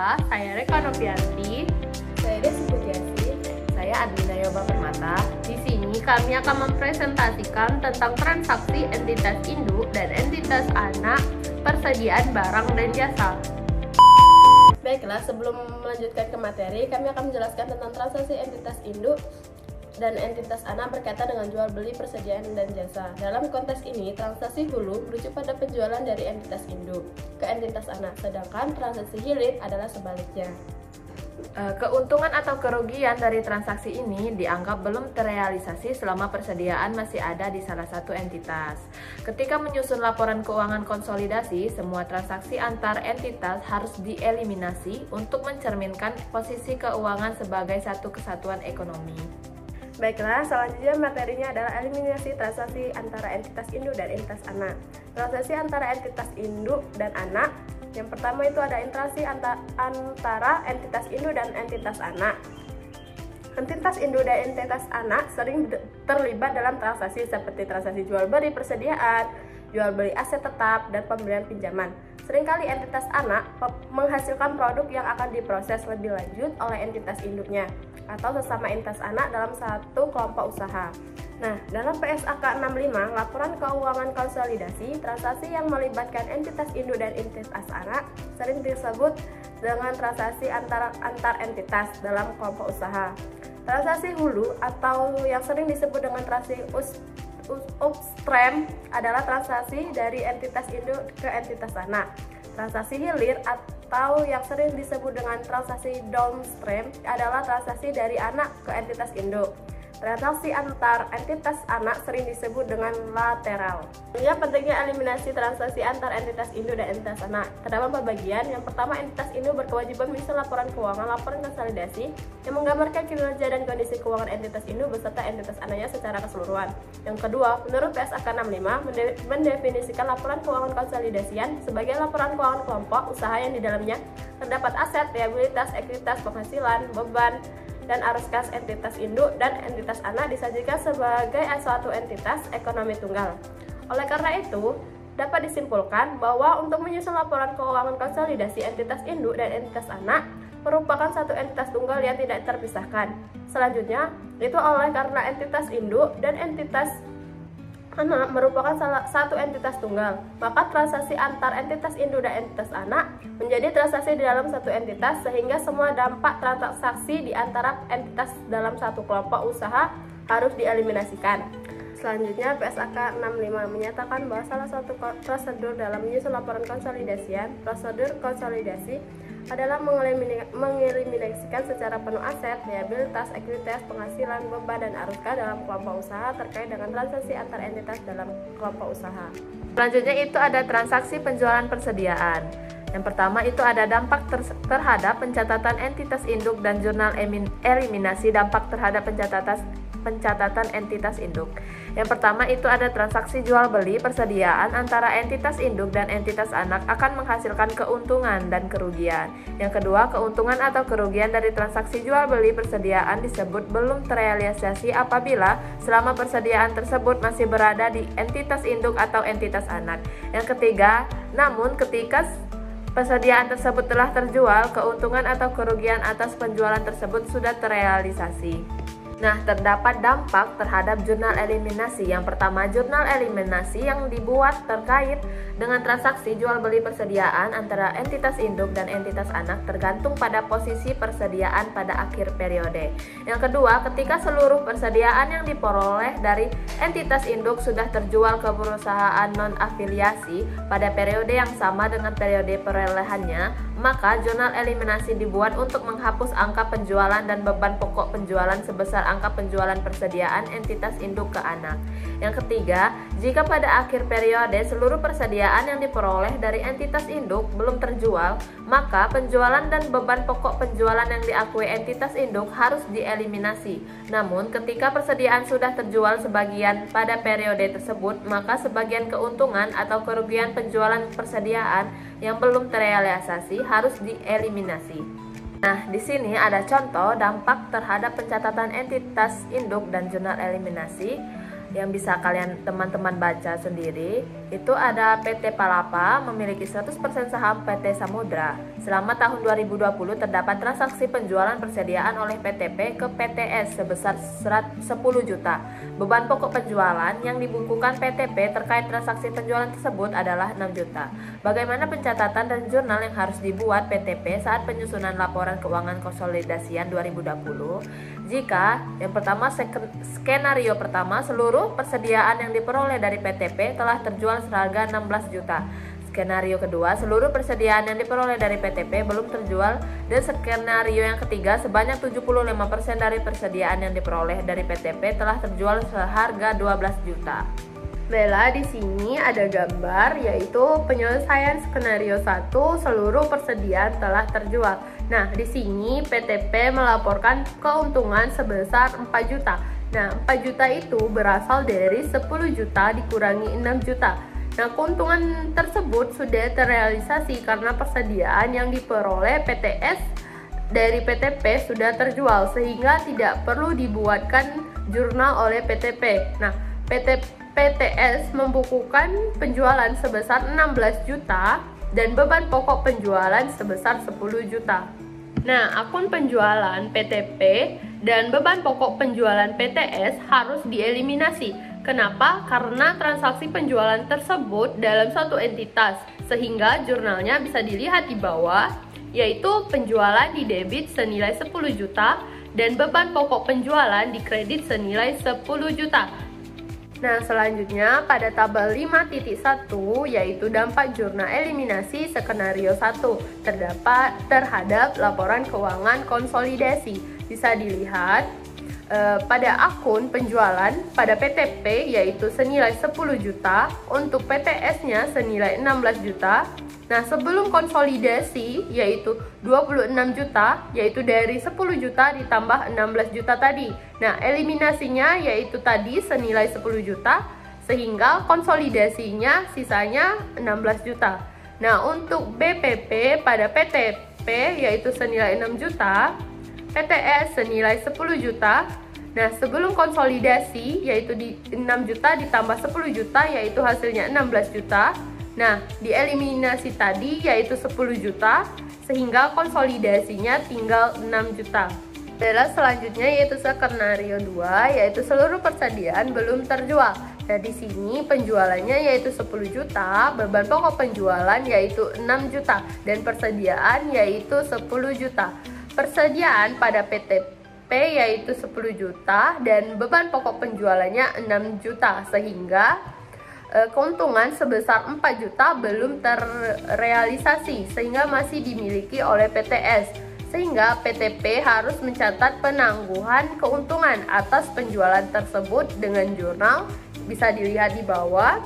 Palapa, saya Reka Novianti, saya Desi Pujiasi, saya Admina Yoba Permata. Di sini kami akan mempresentasikan tentang transaksi entitas induk dan entitas anak persediaan barang dan jasa. Baiklah, sebelum melanjutkan ke materi, kami akan menjelaskan tentang transaksi entitas induk dan entitas anak berkaitan dengan jual beli persediaan dan jasa. Dalam konteks ini, transaksi hulu merujuk pada penjualan dari entitas induk ke entitas anak, sedangkan transaksi hilir adalah sebaliknya. Keuntungan atau kerugian dari transaksi ini dianggap belum terrealisasi selama persediaan masih ada di salah satu entitas. Ketika menyusun laporan keuangan konsolidasi, semua transaksi antar entitas harus dieliminasi untuk mencerminkan posisi keuangan sebagai satu kesatuan ekonomi. Baiklah, selanjutnya materinya adalah eliminasi transaksi antara entitas induk dan entitas anak. Transaksi antara entitas induk dan anak, yang pertama itu ada interaksi antara entitas induk dan entitas anak. Entitas induk dan entitas anak sering terlibat dalam transaksi seperti transaksi jual beli persediaan, jual beli aset tetap, dan pembelian pinjaman. Seringkali entitas anak menghasilkan produk yang akan diproses lebih lanjut oleh entitas induknya atau sesama entitas anak dalam satu kelompok usaha. Nah, dalam PSAK 65, laporan keuangan konsolidasi, transaksi yang melibatkan entitas induk dan entitas anak sering disebut dengan transaksi antar entitas dalam kelompok usaha. Transaksi hulu atau yang sering disebut dengan transaksi upstream adalah transaksi dari entitas induk ke entitas anak. Transaksi hilir atau yang sering disebut dengan transaksi downstream adalah transaksi dari anak ke entitas induk. Transaksi antar entitas anak sering disebut dengan lateral. Yang pentingnya eliminasi transaksi antar entitas induk dan entitas anak. Terdapat pembagian. Yang pertama, entitas induk berkewajiban menyusun laporan keuangan, laporan konsolidasi yang menggambarkan kinerja dan kondisi keuangan entitas induk beserta entitas anaknya secara keseluruhan. Yang kedua, menurut PSAK 65 mendefinisikan laporan keuangan konsolidasian sebagai laporan keuangan kelompok usaha yang di dalamnya terdapat aset, liabilitas, ekuitas, penghasilan, beban, dan arus kas entitas induk dan entitas anak disajikan sebagai suatu entitas ekonomi tunggal. Oleh karena itu, dapat disimpulkan bahwa untuk menyusun laporan keuangan konsolidasi entitas induk dan entitas anak merupakan satu entitas tunggal yang tidak terpisahkan. Selanjutnya, itu oleh karena entitas induk dan entitas anak merupakan salah satu entitas tunggal, maka transaksi antar entitas induk dan entitas anak menjadi transaksi di dalam satu entitas, sehingga semua dampak transaksi di antara entitas dalam satu kelompok usaha harus dieliminasikan. Selanjutnya, PSAK 65 menyatakan bahwa salah satu prosedur dalam menyusun laporan konsolidasian, prosedur konsolidasi adalah mengeliminasikan secara penuh aset, liabilitas, ekuitas, penghasilan, beban, dan arus kas dalam kelompok usaha terkait dengan transaksi antar entitas dalam kelompok usaha. Selanjutnya itu ada transaksi penjualan persediaan. Yang pertama itu ada dampak terhadap pencatatan entitas induk dan jurnal eliminasi dampak terhadap pencatatan entitas induk. Yang pertama itu ada transaksi jual beli persediaan antara entitas induk dan entitas anak akan menghasilkan keuntungan dan kerugian. Yang kedua, keuntungan atau kerugian dari transaksi jual beli persediaan disebut belum terrealisasi apabila selama persediaan tersebut masih berada di entitas induk atau entitas anak. Yang ketiga, namun ketika persediaan tersebut telah terjual, keuntungan atau kerugian atas penjualan tersebut sudah terrealisasi. Nah, terdapat dampak terhadap jurnal eliminasi. Yang pertama, jurnal eliminasi yang dibuat terkait dengan transaksi jual beli persediaan antara entitas induk dan entitas anak tergantung pada posisi persediaan pada akhir periode. Yang kedua, ketika seluruh persediaan yang diperoleh dari entitas induk sudah terjual ke perusahaan non-afiliasi pada periode yang sama dengan periode perolehannya, maka jurnal eliminasi dibuat untuk menghapus angka penjualan dan beban pokok penjualan sebesar angka penjualan persediaan entitas induk ke anak. Yang ketiga, jika pada akhir periode seluruh persediaan yang diperoleh dari entitas induk belum terjual, maka penjualan dan beban pokok penjualan yang diakui entitas induk harus dieliminasi. Namun, ketika persediaan sudah terjual sebagian pada periode tersebut, maka sebagian keuntungan atau kerugian penjualan persediaan yang belum terrealisasi harus dieliminasi. Nah, di sini ada contoh dampak terhadap pencatatan entitas induk dan jurnal eliminasi yang bisa kalian teman-teman baca sendiri. Itu ada PT Palapa memiliki 100% saham PT Samudra. Selama tahun 2020 terdapat transaksi penjualan persediaan oleh PTP ke PTS sebesar 10 juta. Beban pokok penjualan yang dibukukan PTP terkait transaksi penjualan tersebut adalah 6 juta. Bagaimana pencatatan dan jurnal yang harus dibuat PTP saat penyusunan laporan keuangan konsolidasian 2020? Jika yang pertama, skenario pertama, seluruh persediaan yang diperoleh dari PTP telah terjual seharga 16 juta. Skenario kedua, seluruh persediaan yang diperoleh dari PTP belum terjual, dan skenario yang ketiga, sebanyak 75% dari persediaan yang diperoleh dari PTP telah terjual seharga 12 juta. Bella, di sini ada gambar yaitu penyelesaian skenario 1, seluruh persediaan telah terjual. Nah, di sini PTP melaporkan keuntungan sebesar 4 juta. Nah, 4 juta itu berasal dari 10 juta dikurangi 6 juta. Nah, keuntungan tersebut sudah terrealisasi karena persediaan yang diperoleh PTS dari PTP sudah terjual, sehingga tidak perlu dibuatkan jurnal oleh PTP. Nah, PTS membukukan penjualan sebesar 16 juta dan beban pokok penjualan sebesar 10 juta. Nah, akun penjualan PTP dan beban pokok penjualan PTS harus dieliminasi. Kenapa? Karena transaksi penjualan tersebut dalam suatu entitas, sehingga jurnalnya bisa dilihat di bawah, yaitu penjualan di debit senilai 10 juta dan beban pokok penjualan di kredit senilai 10 juta. Nah, selanjutnya pada tabel 5.1 yaitu dampak jurnal eliminasi skenario 1 terhadap laporan keuangan konsolidasi. Bisa dilihat pada akun penjualan pada PTP yaitu senilai 10 juta, untuk PTS-nya senilai 16 juta. Nah, sebelum konsolidasi yaitu 26 juta, yaitu dari 10 juta ditambah 16 juta tadi. Nah, eliminasinya yaitu tadi senilai 10 juta, sehingga konsolidasinya sisanya 16 juta. Nah, untuk BPP pada PTP yaitu senilai 6 juta, PTS senilai 10 juta. Nah, sebelum konsolidasi yaitu di 6 juta ditambah 10 juta yaitu hasilnya 16 juta. Nah, dieliminasi tadi yaitu 10 juta, sehingga konsolidasinya tinggal 6 juta. Selanjutnya yaitu skenario 2 yaitu seluruh persediaan belum terjual. Nah, di sini penjualannya yaitu 10 juta, beban pokok penjualan yaitu 6 juta dan persediaan yaitu 10 juta. Persediaan pada PTP yaitu 10 juta dan beban pokok penjualannya 6 juta, sehingga keuntungan sebesar 4 juta belum terrealisasi, sehingga masih dimiliki oleh PTS, sehingga PTP harus mencatat penangguhan keuntungan atas penjualan tersebut dengan jurnal. Bisa dilihat di bawah,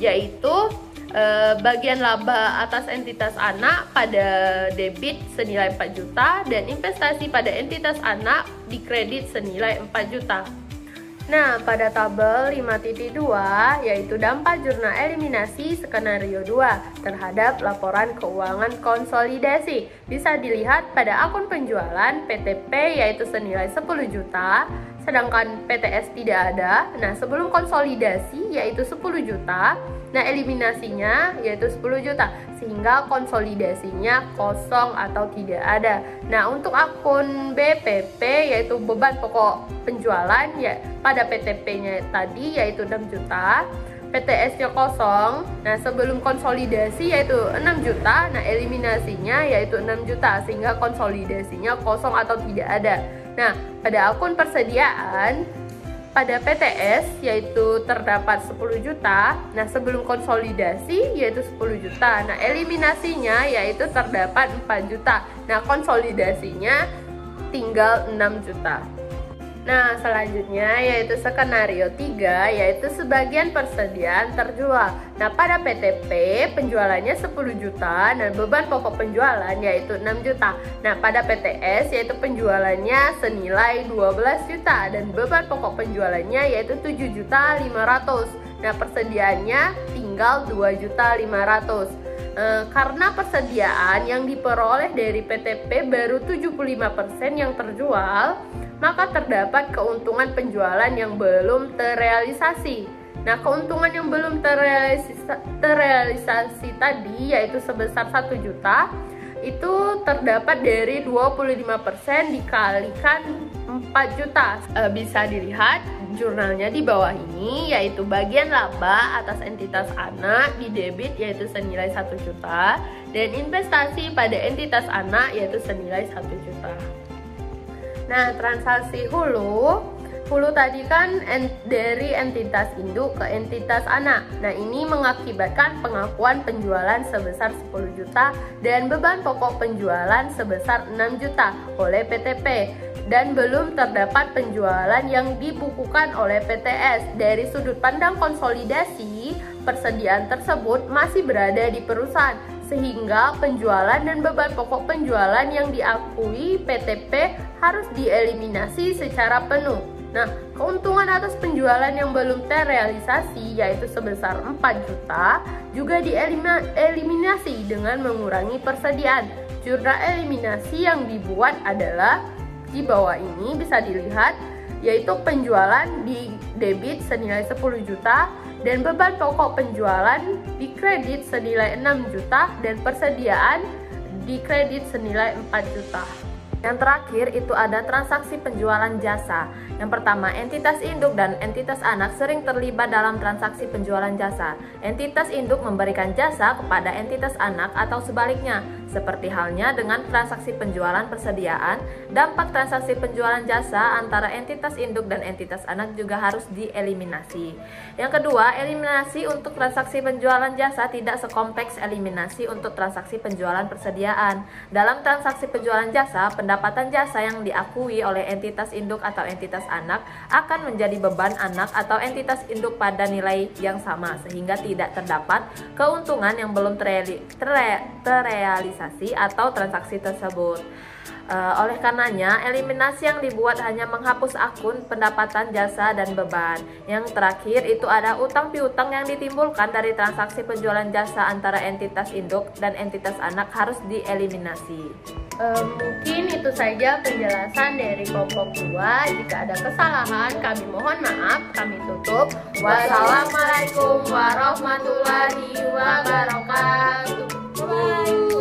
yaitu bagian laba atas entitas anak pada debit senilai 4 juta dan investasi pada entitas anak di kredit senilai 4 juta. Nah, pada tabel 5.2 yaitu dampak jurnal eliminasi skenario 2 terhadap laporan keuangan konsolidasi. Bisa dilihat pada akun penjualan PTP yaitu senilai 10 juta, sedangkan PTS tidak ada. Nah, sebelum konsolidasi yaitu 10 juta, nah eliminasinya yaitu 10 juta, sehingga konsolidasinya kosong atau tidak ada. Nah, untuk akun BPP yaitu beban pokok penjualan ya pada PTP-nya tadi yaitu 6 juta, PTS-nya kosong. Nah, sebelum konsolidasi yaitu 6 juta, nah eliminasinya yaitu 6 juta, sehingga konsolidasinya kosong atau tidak ada. Nah, pada akun persediaan pada PTS yaitu terdapat 10 juta. Nah, sebelum konsolidasi yaitu 10 juta. Nah, eliminasinya yaitu terdapat 4 juta. Nah, konsolidasinya tinggal 6 juta. Nah, selanjutnya yaitu skenario 3 yaitu sebagian persediaan terjual. Nah, pada PTP penjualannya 10 juta dan beban pokok penjualan yaitu 6 juta. Nah, pada PTS yaitu penjualannya senilai 12 juta dan beban pokok penjualannya yaitu 7.500.000. Nah, persediaannya tinggal 2.500.000. Karena persediaan yang diperoleh dari PTP baru 75% yang terjual, maka terdapat keuntungan penjualan yang belum terrealisasi. Nah, keuntungan yang belum terrealisasi tadi yaitu sebesar 1 juta. itu terdapat dari 25% dikalikan 4 juta. Bisa dilihat jurnalnya di bawah ini, yaitu bagian laba atas entitas anak di debit yaitu senilai 1 juta dan investasi pada entitas anak yaitu senilai 1 juta. Nah, transaksi hulu tadi kan dari entitas induk ke entitas anak. Nah, ini mengakibatkan pengakuan penjualan sebesar 10 juta dan beban pokok penjualan sebesar 6 juta oleh PTP dan belum terdapat penjualan yang dibukukan oleh PTS. Dari sudut pandang konsolidasi, persediaan tersebut masih berada di perusahaan sehingga penjualan dan beban pokok penjualan yang diakui PTP harus dieliminasi secara penuh. Nah, keuntungan atas penjualan yang belum terrealisasi yaitu sebesar 4 juta juga dieliminasi dengan mengurangi persediaan. Jurnal eliminasi yang dibuat adalah di bawah ini bisa dilihat, yaitu penjualan di debit senilai 10 juta dan beban pokok penjualan di kredit senilai 6 juta dan persediaan di kredit senilai 4 juta. Yang terakhir itu ada transaksi penjualan jasa. Yang pertama, entitas induk dan entitas anak sering terlibat dalam transaksi penjualan jasa. Entitas induk memberikan jasa kepada entitas anak atau sebaliknya. Seperti halnya dengan transaksi penjualan persediaan, dampak transaksi penjualan jasa antara entitas induk dan entitas anak juga harus dieliminasi. Yang kedua, eliminasi untuk transaksi penjualan jasa tidak sekompleks eliminasi untuk transaksi penjualan persediaan. Dalam transaksi penjualan jasa, pendapatan jasa yang diakui oleh entitas induk atau entitas anak akan menjadi beban anak atau entitas induk pada nilai yang sama, sehingga tidak terdapat keuntungan yang belum terrealisasi atau transaksi tersebut. Oleh karenanya, eliminasi yang dibuat hanya menghapus akun pendapatan jasa dan beban. Yang terakhir itu ada utang piutang yang ditimbulkan dari transaksi penjualan jasa antara entitas induk dan entitas anak harus dieliminasi. Mungkin itu saja penjelasan dari kelompok 2. Jika ada kesalahan, kami mohon maaf. Kami tutup. Wassalamualaikum warahmatullahi wabarakatuh. Bye.